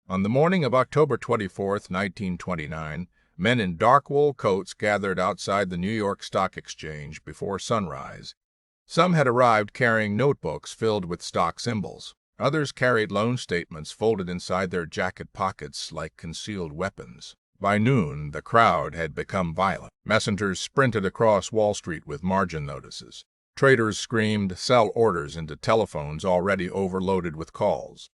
On the morning of October 24th, 1929, men in dark wool coats gathered outside the New York Stock Exchange before sunrise. Some had arrived carrying notebooks filled with stock symbols. Others carried loan statements folded inside their jacket pockets like concealed weapons. By noon, the crowd had become violent. Messengers sprinted across Wall Street with margin notices. Traders screamed sell orders into telephones already overloaded with calls.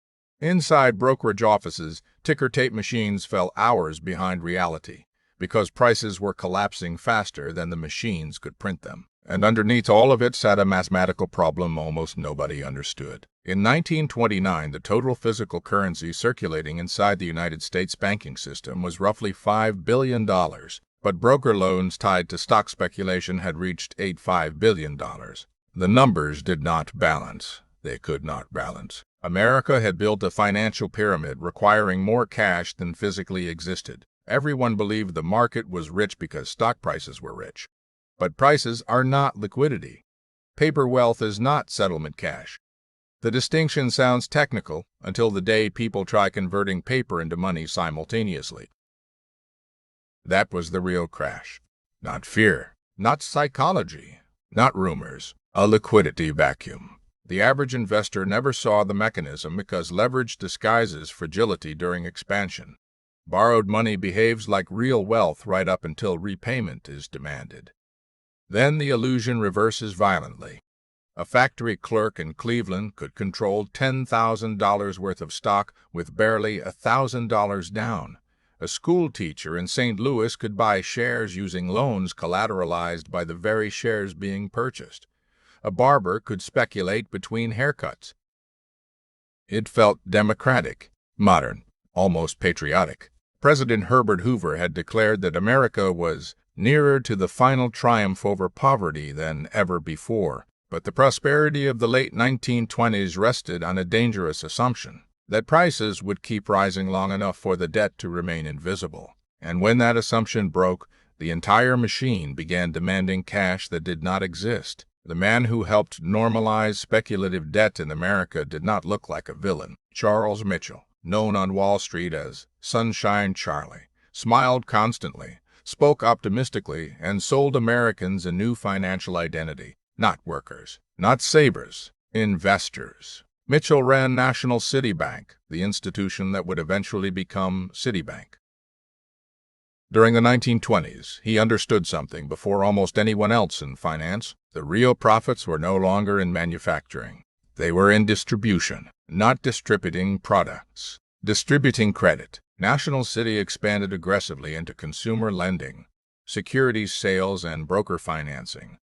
Inside brokerage offices, ticker tape machines fell hours behind reality because prices were collapsing faster than the machines could print them. And underneath all of it sat a mathematical problem almost nobody understood. In 1929, the total physical currency circulating inside the United States banking system was roughly $5 billion, but broker loans tied to stock speculation had reached $85 billion. The numbers did not balance. They could not balance. America had built a financial pyramid requiring more cash than physically existed. Everyone believed the market was rich because stock prices were rich. But prices are not liquidity. Paper wealth is not settlement cash. The distinction sounds technical until the day people try converting paper into money simultaneously. That was the real crash. Not fear, not psychology, not rumors, a liquidity vacuum. The average investor never saw the mechanism because leverage disguises fragility during expansion. Borrowed money behaves like real wealth right up until repayment is demanded. Then the illusion reverses violently. A factory clerk in Cleveland could control $10,000 worth of stock with barely $1,000 down. A school teacher in St. Louis could buy shares using loans collateralized by the very shares being purchased. A barber could speculate between haircuts. It felt democratic, modern, almost patriotic. President Herbert Hoover had declared that America was nearer to the final triumph over poverty than ever before. But the prosperity of the late 1920s rested on a dangerous assumption that prices would keep rising long enough for the debt to remain invisible. And when that assumption broke, the entire machine began demanding cash that did not exist. The man who helped normalize speculative debt in America did not look like a villain. Charles Mitchell, known on Wall Street as Sunshine Charlie, smiled constantly, spoke optimistically, and sold Americans a new financial identity. Not workers, not savers, investors. Mitchell ran National City Bank, the institution that would eventually become Citibank. During the 1920s, he understood something before almost anyone else in finance. The real profits were no longer in manufacturing. They were in distribution, not distributing products, distributing credit. National City expanded aggressively into consumer lending, securities sales, and broker financing.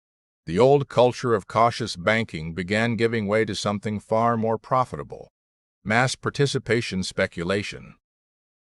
The old culture of cautious banking began giving way to something far more profitable: mass participation speculation.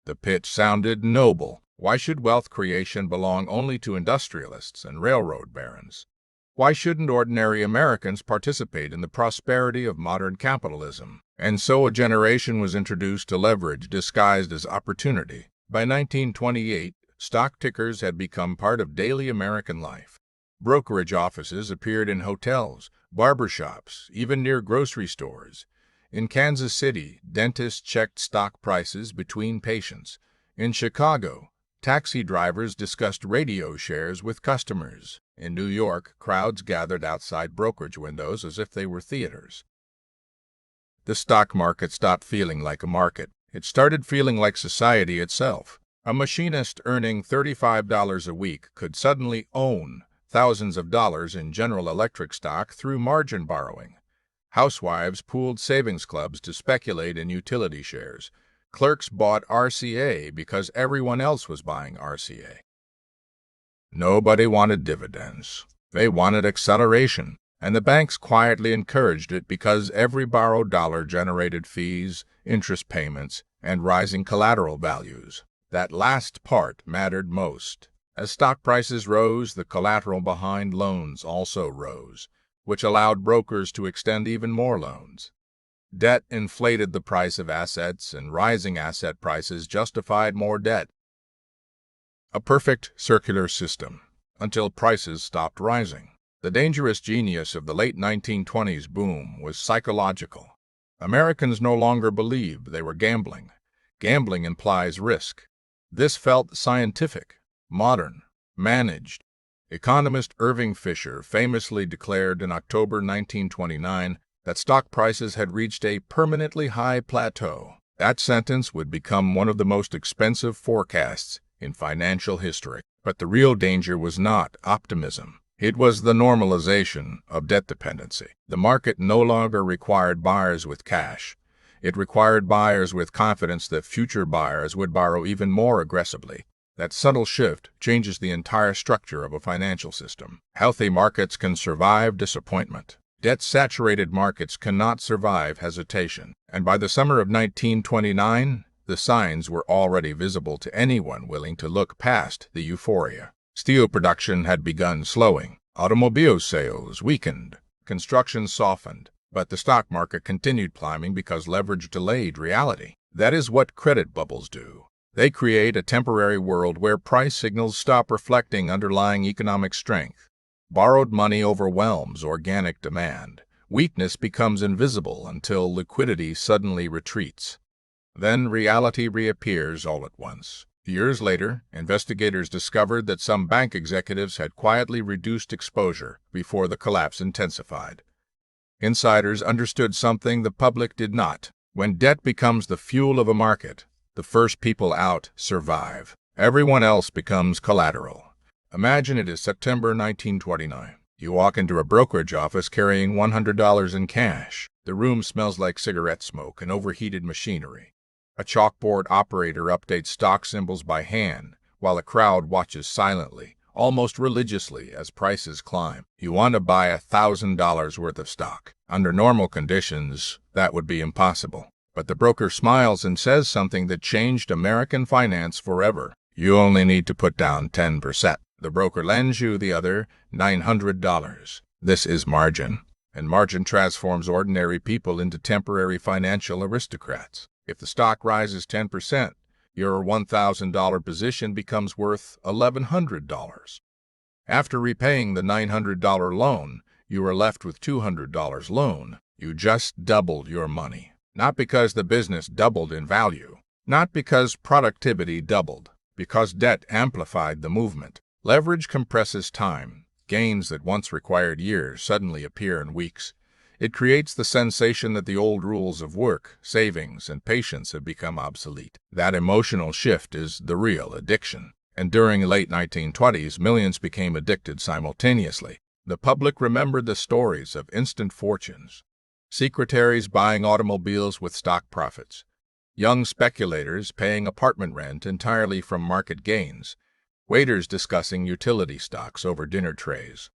The pitch sounded noble. Why should wealth creation belong only to industrialists and railroad barons? Why shouldn't ordinary Americans participate in the prosperity of modern capitalism? And so a generation was introduced to leverage disguised as opportunity. By 1928, stock tickers had become part of daily American life. Brokerage offices appeared in hotels, barbershops, even near grocery stores. In Kansas City, dentists checked stock prices between patients. In Chicago, taxi drivers discussed radio shares with customers. In New York, crowds gathered outside brokerage windows as if they were theaters. The stock market stopped feeling like a market. It started feeling like society itself. A machinist earning $35 a week could suddenly own thousands of dollars in General Electric stock through margin borrowing. Housewives pooled savings clubs to speculate in utility shares. Clerks bought RCA because everyone else was buying RCA. Nobody wanted dividends. They wanted acceleration, and the banks quietly encouraged it because every borrowed dollar generated fees, interest payments, and rising collateral values. That last part mattered most. As stock prices rose, the collateral behind loans also rose, which allowed brokers to extend even more loans. Debt inflated the price of assets, and rising asset prices justified more debt. A perfect circular system, until prices stopped rising. The dangerous genius of the late 1920s boom was psychological. Americans no longer believed they were gambling. Gambling implies risk. This felt scientific, modern, managed. Economist Irving Fisher famously declared in October 1929 that stock prices had reached a permanently high plateau. That sentence would become one of the most expensive forecasts in financial history. But the real danger was not optimism. It was the normalization of debt dependency. The market no longer required buyers with cash. It required buyers with confidence that future buyers would borrow even more aggressively. That subtle shift changes the entire structure of a financial system. Healthy markets can survive disappointment. Debt-saturated markets cannot survive hesitation. And by the summer of 1929, the signs were already visible to anyone willing to look past the euphoria. Steel production had begun slowing. Automobile sales weakened. Construction softened. But the stock market continued climbing because leverage delayed reality. That is what credit bubbles do. They create a temporary world where price signals stop reflecting underlying economic strength. Borrowed money overwhelms organic demand. Weakness becomes invisible until liquidity suddenly retreats. Then reality reappears all at once. Years later, investigators discovered that some bank executives had quietly reduced exposure before the collapse intensified. Insiders understood something the public did not. When debt becomes the fuel of a market, the first people out survive. Everyone else becomes collateral. Imagine it is September 1929. You walk into a brokerage office carrying $100 in cash. The room smells like cigarette smoke and overheated machinery. A chalkboard operator updates stock symbols by hand, while a crowd watches silently, almost religiously, as prices climb. You want to buy $1,000 worth of stock. Under normal conditions, that would be impossible. But the broker smiles and says something that changed American finance forever. You only need to put down 10%. The broker lends you the other $900. This is margin, and margin transforms ordinary people into temporary financial aristocrats. If the stock rises 10%, your $1,000 position becomes worth $1,100. After repaying the $900 loan, you are left with $200 loan. You just doubled your money. Not because the business doubled in value, not because productivity doubled, because debt amplified the movement. Leverage compresses time. Gains that once required years suddenly appear in weeks. It creates the sensation that the old rules of work, savings, and patience have become obsolete. That emotional shift is the real addiction. And during the late 1920s, millions became addicted simultaneously. The public remembered the stories of instant fortunes. Secretaries buying automobiles with stock profits. Young speculators paying apartment rent entirely from market gains. Waiters discussing utility stocks over dinner trays.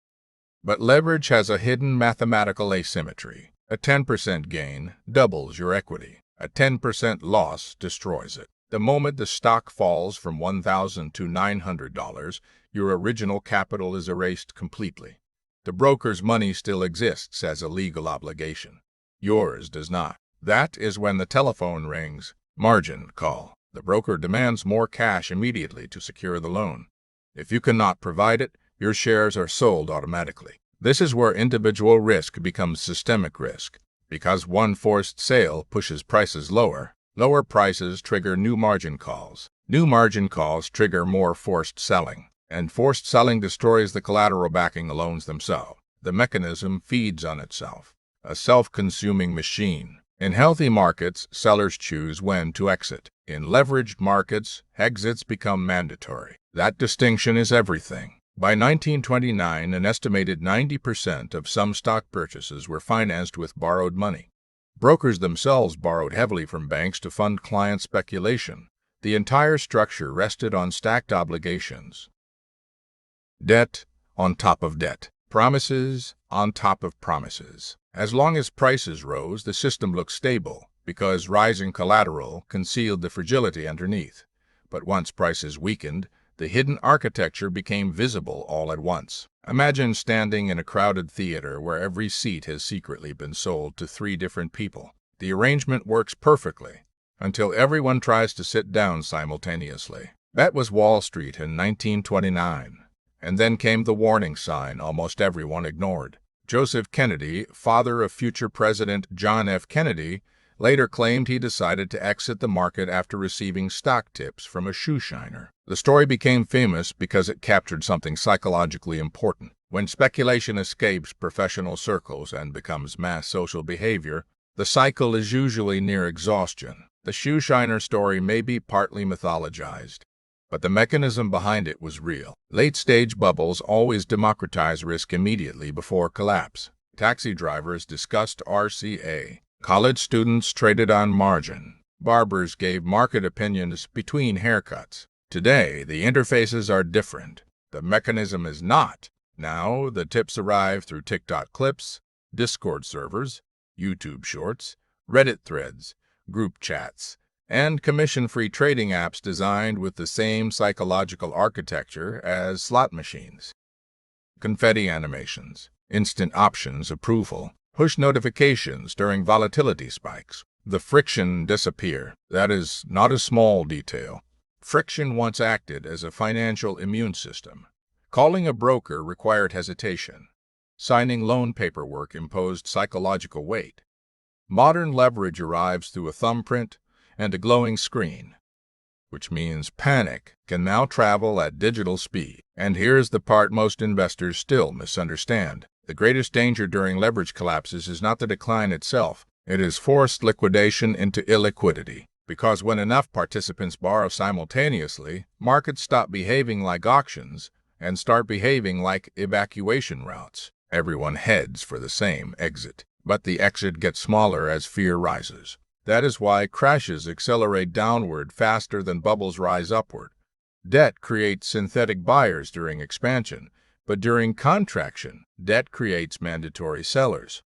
But leverage has a hidden mathematical asymmetry. A 10% gain doubles your equity. A 10% loss destroys it. The moment the stock falls from $1,000 to $900, your original capital is erased completely. The broker's money still exists as a legal obligation. Yours does not. That is when the telephone rings. Margin call. The broker demands more cash immediately to secure the loan. If you cannot provide it, your shares are sold automatically. This is where individual risk becomes systemic risk. Because one forced sale pushes prices lower, lower prices trigger new margin calls. New margin calls trigger more forced selling. And forced selling destroys the collateral backing the loans themselves. The mechanism feeds on itself. A self-consuming machine. In healthy markets, sellers choose when to exit. In leveraged markets, exits become mandatory. That distinction is everything. By 1929, an estimated 90% of some stock purchases were financed with borrowed money. Brokers themselves borrowed heavily from banks to fund client speculation. The entire structure rested on stacked obligations. Debt on top of debt. Promises on top of promises. As long as prices rose, the system looked stable, because rising collateral concealed the fragility underneath. But once prices weakened, the hidden architecture became visible all at once. Imagine standing in a crowded theater where every seat has secretly been sold to 3 different people. The arrangement works perfectly, until everyone tries to sit down simultaneously. That was Wall Street in 1929. And then came the warning sign almost everyone ignored. Joseph Kennedy, father of future President John F. Kennedy, later claimed he decided to exit the market after receiving stock tips from a shoe shiner. The story became famous because it captured something psychologically important. When speculation escapes professional circles and becomes mass social behavior, the cycle is usually near exhaustion. The shoe shiner story may be partly mythologized, but the mechanism behind it was real. Late-stage bubbles always democratize risk immediately before collapse. Taxi drivers discussed RCA. College students traded on margin. Barbers gave market opinions between haircuts. Today, the interfaces are different. The mechanism is not. Now, the tips arrive through TikTok clips, Discord servers, YouTube shorts, Reddit threads, group chats, and commission-free trading apps designed with the same psychological architecture as slot machines. Confetti animations, instant options approval, push notifications during volatility spikes. The friction disappear. That is not a small detail. Friction once acted as a financial immune system. Calling a broker required hesitation. Signing loan paperwork imposed psychological weight. Modern leverage arrives through a thumbprint and a glowing screen, which means panic can now travel at digital speed. And here's the part most investors still misunderstand. The greatest danger during leverage collapses is not the decline itself. It is forced liquidation into illiquidity. Because when enough participants borrow simultaneously, markets stop behaving like auctions and start behaving like evacuation routes. Everyone heads for the same exit, but the exit gets smaller as fear rises. That is why crashes accelerate downward faster than bubbles rise upward. Debt creates synthetic buyers during expansion, but during contraction, debt creates mandatory sellers.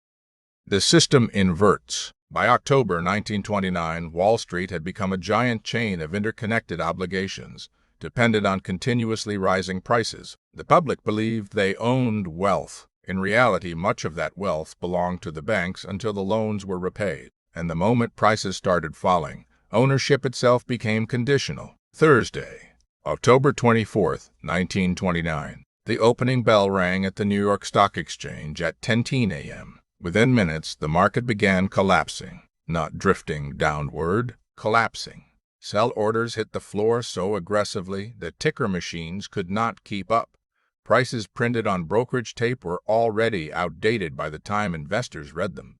The system inverts. By October 1929, Wall Street had become a giant chain of interconnected obligations, dependent on continuously rising prices. The public believed they owned wealth. In reality, much of that wealth belonged to the banks until the loans were repaid. And the moment prices started falling, ownership itself became conditional. Thursday, October 24, 1929. The opening bell rang at the New York Stock Exchange at 10:10 a.m. Within minutes, the market began collapsing. Not drifting downward, collapsing. Sell orders hit the floor so aggressively that ticker machines could not keep up. Prices printed on brokerage tape were already outdated by the time investors read them.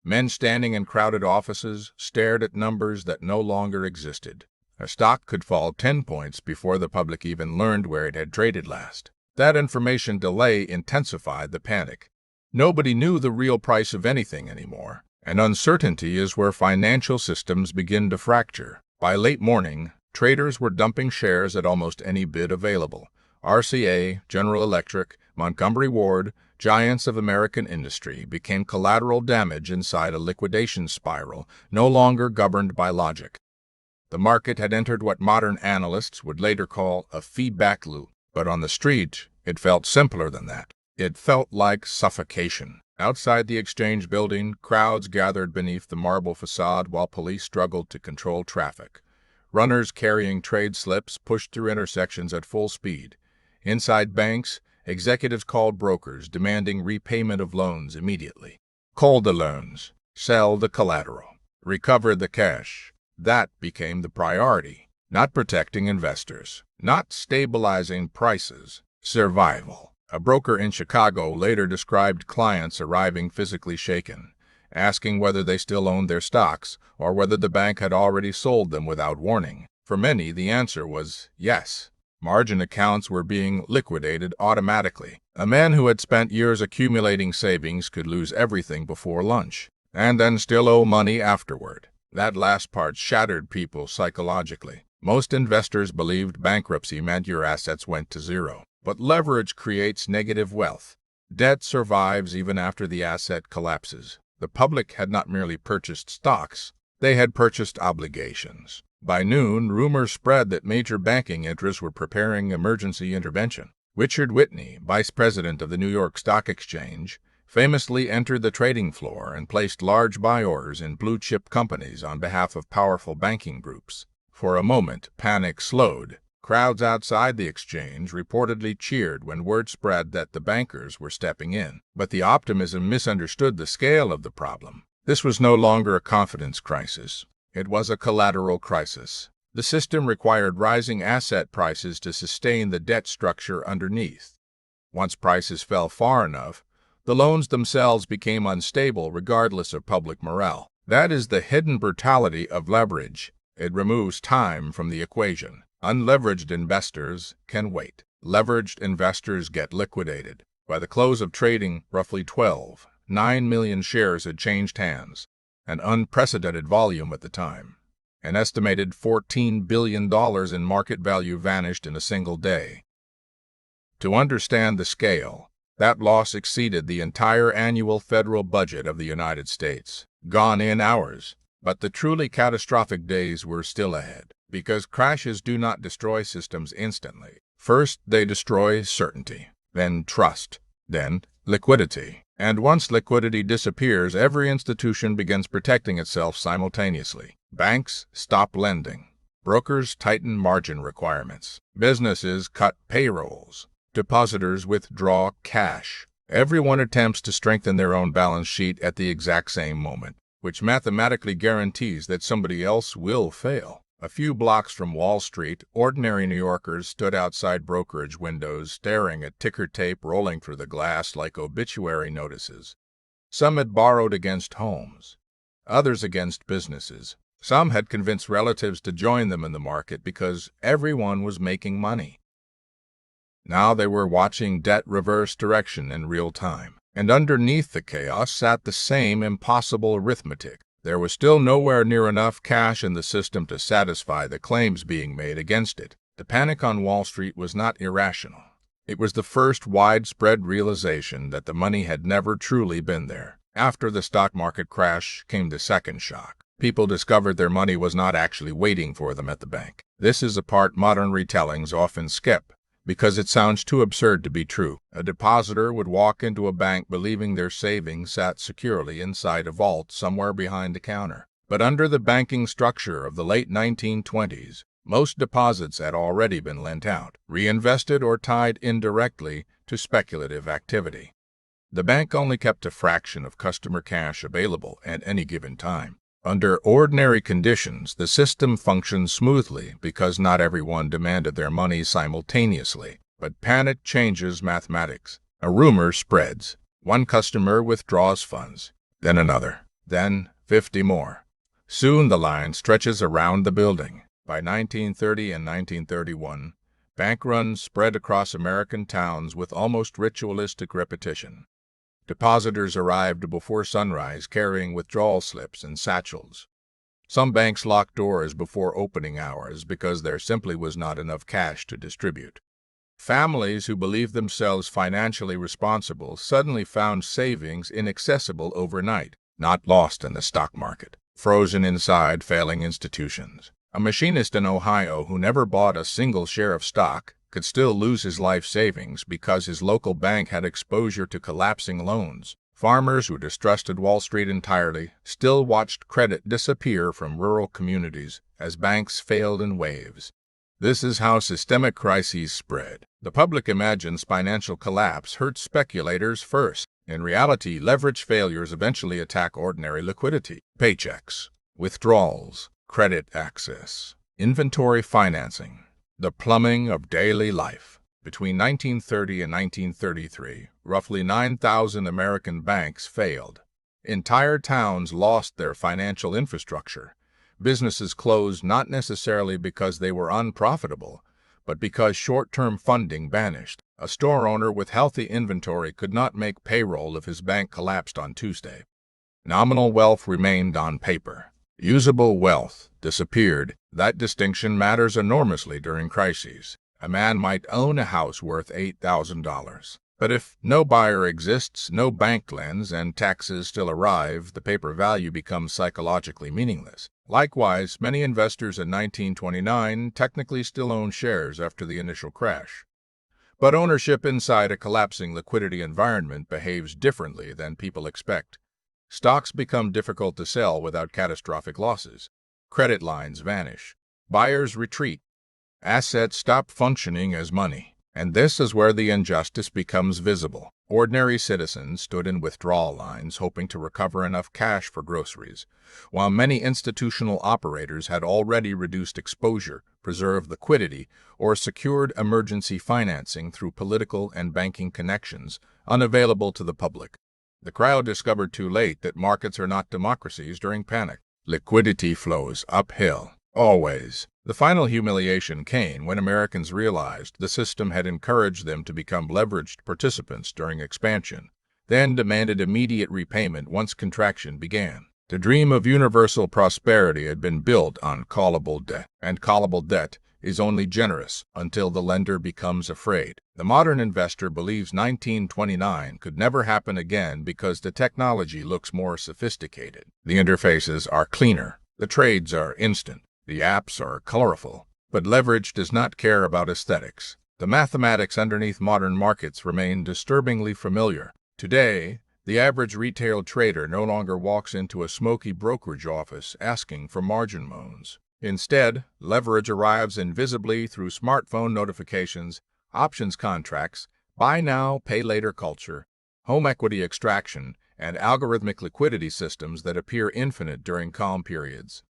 Men standing in crowded offices stared at numbers that no longer existed. A stock could fall 10 points before the public even learned where it had traded last. That information delay intensified the panic. Nobody knew the real price of anything anymore, and uncertainty is where financial systems begin to fracture. By late morning, traders were dumping shares at almost any bid available. RCA, General Electric, Montgomery Ward, giants of American industry became collateral damage inside a liquidation spiral no longer governed by logic. The market had entered what modern analysts would later call a feedback loop, but on the street, it felt simpler than that. It felt like suffocation. Outside the exchange building, crowds gathered beneath the marble facade while police struggled to control traffic. Runners carrying trade slips pushed through intersections at full speed. Inside banks, executives called brokers demanding repayment of loans immediately. Call the loans, sell the collateral, recover the cash. That became the priority. Not protecting investors, not stabilizing prices, survival. A broker in Chicago later described clients arriving physically shaken, asking whether they still owned their stocks or whether the bank had already sold them without warning. For many, the answer was yes. Margin accounts were being liquidated automatically. A man who had spent years accumulating savings could lose everything before lunch, and then still owe money afterward. That last part shattered people psychologically. Most investors believed bankruptcy meant your assets went to zero. But leverage creates negative wealth. Debt survives even after the asset collapses. The public had not merely purchased stocks, they had purchased obligations. By noon, rumors spread that major banking interests were preparing emergency intervention. Richard Whitney, vice president of the New York Stock Exchange, famously entered the trading floor and placed large buy orders in blue-chip companies on behalf of powerful banking groups. For a moment, panic slowed. Crowds outside the exchange reportedly cheered when word spread that the bankers were stepping in. But the optimism misunderstood the scale of the problem. This was no longer a confidence crisis. It was a collateral crisis. The system required rising asset prices to sustain the debt structure underneath. Once prices fell far enough, the loans themselves became unstable regardless of public morale. That is the hidden brutality of leverage. It removes time from the equation. Unleveraged investors can wait. Leveraged investors get liquidated. By the close of trading, roughly 9 million shares had changed hands, an unprecedented volume at the time. An estimated $14 billion in market value vanished in a single day. To understand the scale, that loss exceeded the entire annual federal budget of the United States. Gone in hours. But the truly catastrophic days were still ahead, because crashes do not destroy systems instantly. First, they destroy certainty, then trust, then liquidity. And once liquidity disappears, every institution begins protecting itself simultaneously. Banks stop lending. Brokers tighten margin requirements. Businesses cut payrolls. Depositors withdraw cash. Everyone attempts to strengthen their own balance sheet at the exact same moment, which mathematically guarantees that somebody else will fail. A few blocks from Wall Street, ordinary New Yorkers stood outside brokerage windows staring at ticker tape rolling through the glass like obituary notices. Some had borrowed against homes, others against businesses. Some had convinced relatives to join them in the market because everyone was making money. Now they were watching debt reverse direction in real time. And underneath the chaos sat the same impossible arithmetic. There was still nowhere near enough cash in the system to satisfy the claims being made against it. The panic on Wall Street was not irrational. It was the first widespread realization that the money had never truly been there. After the stock market crash came the second shock. People discovered their money was not actually waiting for them at the bank. This is a part modern retellings often skip, because it sounds too absurd to be true. A depositor would walk into a bank believing their savings sat securely inside a vault somewhere behind the counter. But under the banking structure of the late 1920s, most deposits had already been lent out, reinvested, or tied indirectly to speculative activity. The bank only kept a fraction of customer cash available at any given time. Under ordinary conditions, the system functioned smoothly because not everyone demanded their money simultaneously. But panic changes mathematics. A rumor spreads. One customer withdraws funds, then another, then 50 more. Soon the line stretches around the building. By 1930 and 1931, bank runs spread across American towns with almost ritualistic repetition. Depositors arrived before sunrise carrying withdrawal slips and satchels. Some banks locked doors before opening hours because there simply was not enough cash to distribute. Families who believed themselves financially responsible suddenly found savings inaccessible overnight, not lost in the stock market, frozen inside failing institutions. A machinist in Ohio who never bought a single share of stock could still lose his life savings because his local bank had exposure to collapsing loans. Farmers who distrusted Wall Street entirely still watched credit disappear from rural communities as banks failed in waves. This is how systemic crises spread. The public imagines financial collapse hurts speculators first. In reality, leverage failures eventually attack ordinary liquidity, paychecks, withdrawals, credit access, inventory financing, the plumbing of daily life. Between 1930 and 1933, roughly 9,000 American banks failed. Entire towns lost their financial infrastructure. Businesses closed not necessarily because they were unprofitable, but because short-term funding vanished. A store owner with healthy inventory could not make payroll if his bank collapsed on Tuesday. Nominal wealth remained on paper. Usable wealth disappeared. That distinction matters enormously during crises. A man might own a house worth $8,000. But if no buyer exists, no bank lends, and taxes still arrive, the paper value becomes psychologically meaningless. Likewise, many investors in 1929 technically still own shares after the initial crash. But ownership inside a collapsing liquidity environment behaves differently than people expect. Stocks become difficult to sell without catastrophic losses. Credit lines vanish. Buyers retreat. Assets stop functioning as money. And this is where the injustice becomes visible. Ordinary citizens stood in withdrawal lines hoping to recover enough cash for groceries, while many institutional operators had already reduced exposure, preserved liquidity, or secured emergency financing through political and banking connections unavailable to the public. The crowd discovered too late that markets are not democracies during panic. Liquidity flows uphill, always. The final humiliation came when Americans realized the system had encouraged them to become leveraged participants during expansion, then demanded immediate repayment once contraction began. The dream of universal prosperity had been built on callable debt, and callable debt is only generous until the lender becomes afraid. The modern investor believes 1929 could never happen again because the technology looks more sophisticated. The interfaces are cleaner, the trades are instant, the apps are colorful, but leverage does not care about aesthetics. The mathematics underneath modern markets remain disturbingly familiar. Today, the average retail trader no longer walks into a smoky brokerage office asking for margin loans. Instead, leverage arrives invisibly through smartphone notifications, options contracts, buy now, pay later culture, home equity extraction, and algorithmic liquidity systems that appear infinite during calm periods.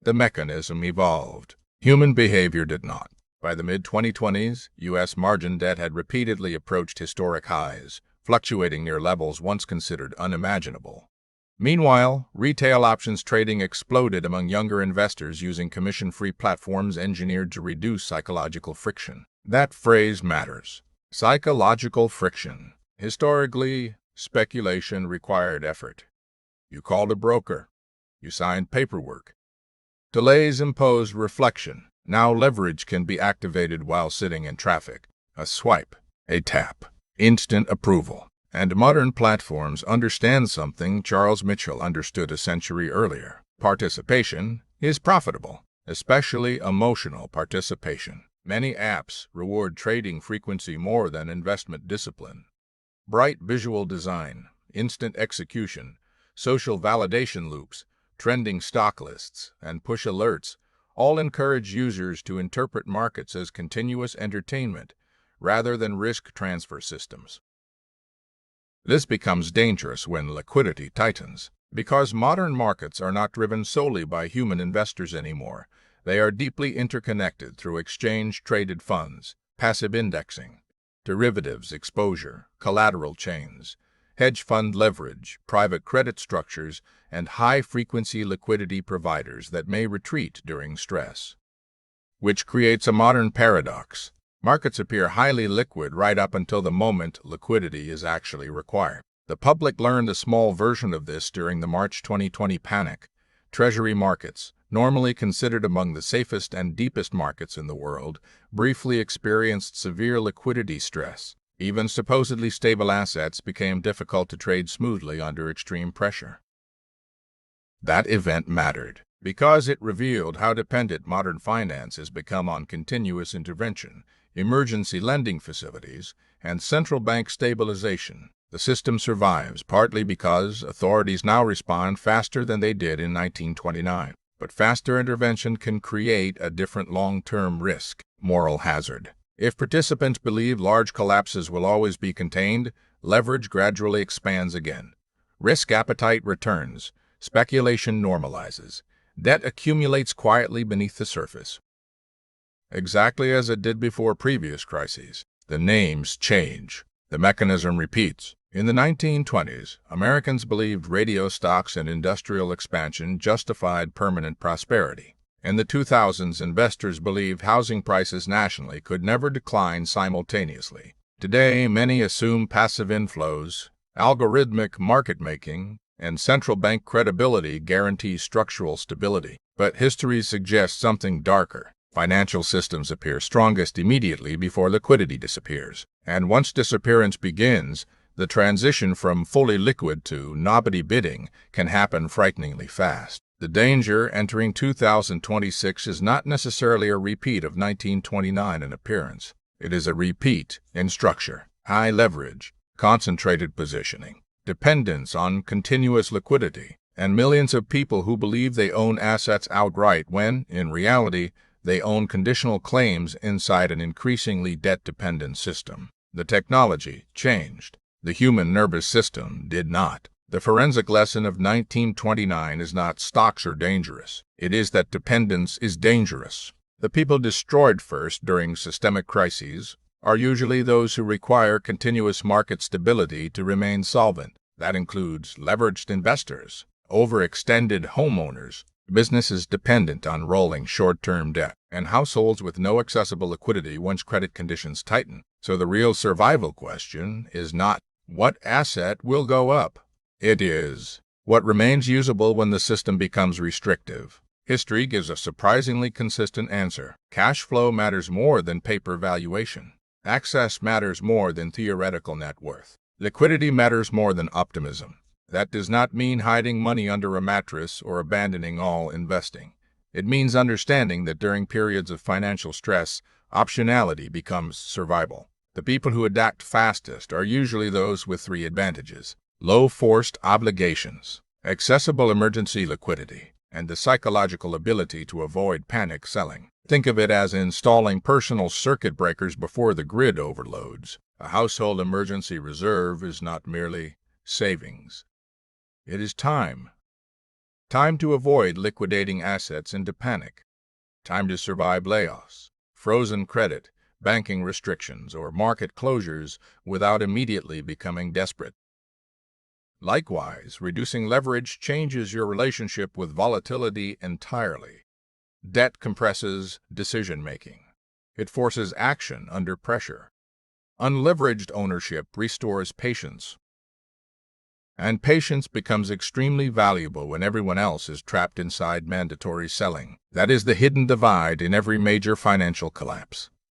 The mechanism evolved. Human behavior did not. By the mid-2020s, U.S. margin debt had repeatedly approached historic highs, fluctuating near levels once considered unimaginable. Meanwhile, retail options trading exploded among younger investors using commission-free platforms engineered to reduce psychological friction. That phrase matters. Psychological friction. Historically, speculation required effort. You called a broker. You signed paperwork. Delays imposed reflection. Now leverage can be activated while sitting in traffic. A swipe, a tap, instant approval. And modern platforms understand something Charles Mitchell understood a century earlier. Participation is profitable, especially emotional participation. Many apps reward trading frequency more than investment discipline. Bright visual design, instant execution, social validation loops, trending stock lists, and push alerts all encourage users to interpret markets as continuous entertainment rather than risk transfer systems. This becomes dangerous when liquidity tightens, because modern markets are not driven solely by human investors anymore. They are deeply interconnected through exchange-traded funds, passive indexing, derivatives exposure, collateral chains, hedge fund leverage, private credit structures, and high-frequency liquidity providers that may retreat during stress. Which creates a modern paradox. Markets appear highly liquid right up until the moment liquidity is actually required. The public learned a small version of this during the March 2020 panic. Treasury markets, normally considered among the safest and deepest markets in the world, briefly experienced severe liquidity stress. Even supposedly stable assets became difficult to trade smoothly under extreme pressure. That event mattered because it revealed how dependent modern finance has become on continuous intervention, emergency lending facilities, and central bank stabilization. The system survives partly because authorities now respond faster than they did in 1929. But faster intervention can create a different long-term risk, moral hazard. If participants believe large collapses will always be contained, leverage gradually expands again. Risk appetite returns. Speculation normalizes. Debt accumulates quietly beneath the surface. Exactly as it did before previous crises, the names change. The mechanism repeats. In the 1920s, Americans believed radio stocks and industrial expansion justified permanent prosperity. In the 2000s, investors believed housing prices nationally could never decline simultaneously. Today, many assume passive inflows, algorithmic market making, and central bank credibility guarantee structural stability. But history suggests something darker. Financial systems appear strongest immediately before liquidity disappears. And once disappearance begins, the transition from fully liquid to nobody bidding can happen frighteningly fast. The danger entering 2026 is not necessarily a repeat of 1929 in appearance. It is a repeat in structure, high leverage, concentrated positioning, dependence on continuous liquidity, and millions of people who believe they own assets outright when, in reality, They own conditional claims inside an increasingly debt-dependent system. The technology changed. The human nervous system did not. The forensic lesson of 1929 is not stocks are dangerous. It is that dependence is dangerous. The people destroyed first during systemic crises are usually those who require continuous market stability to remain solvent. That includes leveraged investors, overextended homeowners, businesses dependent on rolling short-term debt, and households with no accessible liquidity once credit conditions tighten. So the real survival question is not what asset will go up. It is what remains usable when the system becomes restrictive. History gives a surprisingly consistent answer. Cash flow matters more than paper valuation. Access matters more than theoretical net worth. Liquidity matters more than optimism. That does not mean hiding money under a mattress or abandoning all investing. It means understanding that during periods of financial stress, optionality becomes survival. The people who adapt fastest are usually those with three advantages: low forced obligations, accessible emergency liquidity, and the psychological ability to avoid panic selling. Think of it as installing personal circuit breakers before the grid overloads. A household emergency reserve is not merely savings. It is time. Time to avoid liquidating assets into panic. Time to survive layoffs, frozen credit, banking restrictions, or market closures without immediately becoming desperate. Likewise, reducing leverage changes your relationship with volatility entirely. Debt compresses decision-making. It forces action under pressure. Unleveraged ownership restores patience. And patience becomes extremely valuable when everyone else is trapped inside mandatory selling. That is the hidden divide in every major financial collapse.